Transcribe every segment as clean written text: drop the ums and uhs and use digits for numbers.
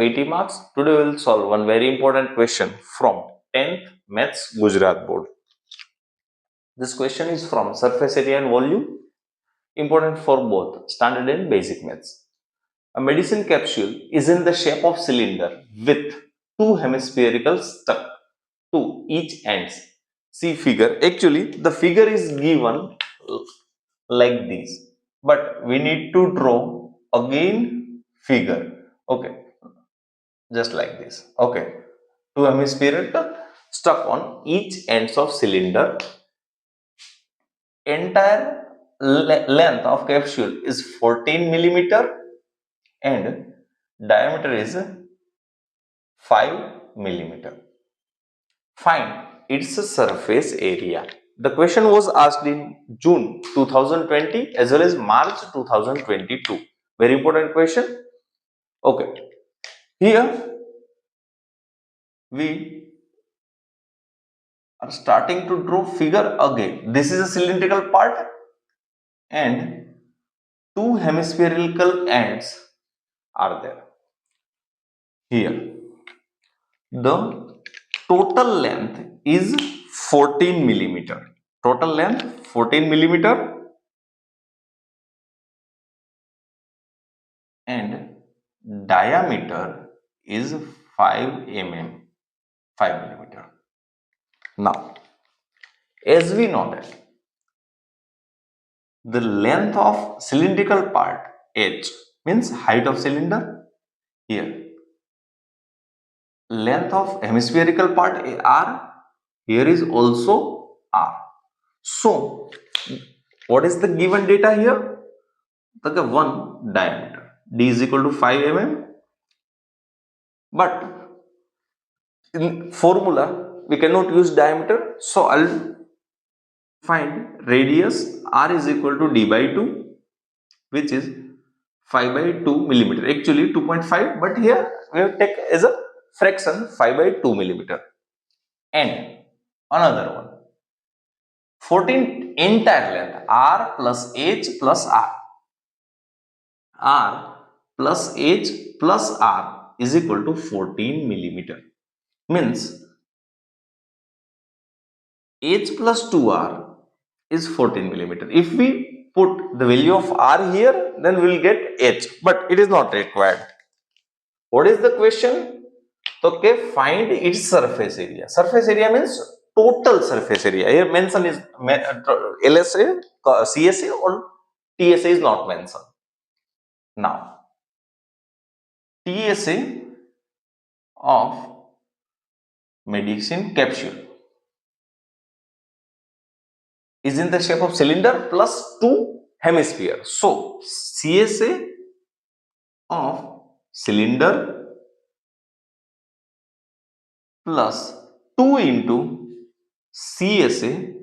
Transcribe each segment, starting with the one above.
80 marks. Today we will solve one very important question from 10th Maths Gujarat Board. This question is from surface area and volume, important for both standard and basic maths. A medicine capsule is in the shape of cylinder with two hemispherical stuck to each ends. See figure. Actually, the figure is given like this, but we need to draw again figure. Okay, just like this. Okay, two hemispherical stuck on each ends of cylinder. Entire length of capsule is 14 millimeter and diameter is 5 millimeter. Find its surface area. The question was asked in June 2020 as well as March 2022. Very important question. Okay. Here we are starting to draw figure again. This is a cylindrical part and two hemispherical ends are there. Here the total length is 14 millimeter. Total length 14 millimeter and diameter is 5 mm, 5 millimeter. Now, as we know that the length of cylindrical part h means height of cylinder, here length of hemispherical part r, here is also r. So, what is the given data here? The one diameter d is equal to 5 mm, but in formula we cannot use diameter, so I'll find radius r is equal to d by 2, which is 5 by 2 millimeter. Actually 2.5, but here we have take as a fraction 5 by 2 millimeter. And another one, 14 entire length r plus h plus r. R plus h plus r is equal to 14 millimeter. Means h plus 2r is 14 millimeter. If we put the value of r here, then we will get h, but it is not required. What is the question? Okay, find its surface area. Surface area means total surface area. Here mention is LSA, CSA or TSA is not mentioned. Now, TSA of medicine capsule is in the shape of cylinder plus two hemisphere. So, CSA of cylinder plus 2 into CSA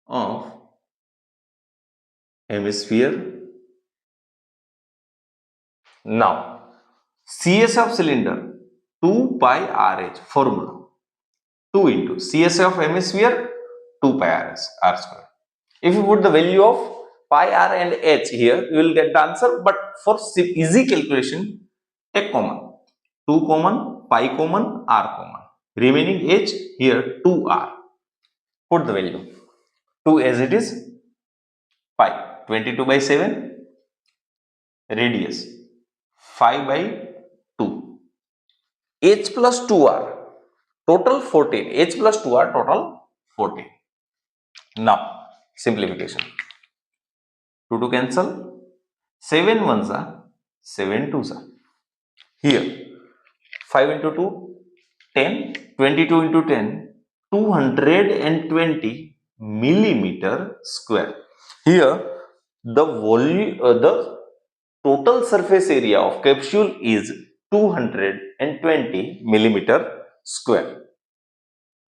of hemisphere. Now, CSA of cylinder 2 pi RH formula, 2 into CSA of hemisphere 2 pi r square. If you put the value of pi r and h here, you will get the answer, but for easy calculation, take common. 2 common, pi common, r common. Remaining h here 2r. Put the value. 2 as it is, pi 22 by 7, radius 5 by 2, h plus 2r, total 14, h plus 2r, total 14. Now, simplification. 2 to cancel, 7 ones are 7 twos are. Here, 5 into 2, 10, 22 into 10, 220 millimeter square. Here, the volume, the total surface area of capsule is 220 millimeter square.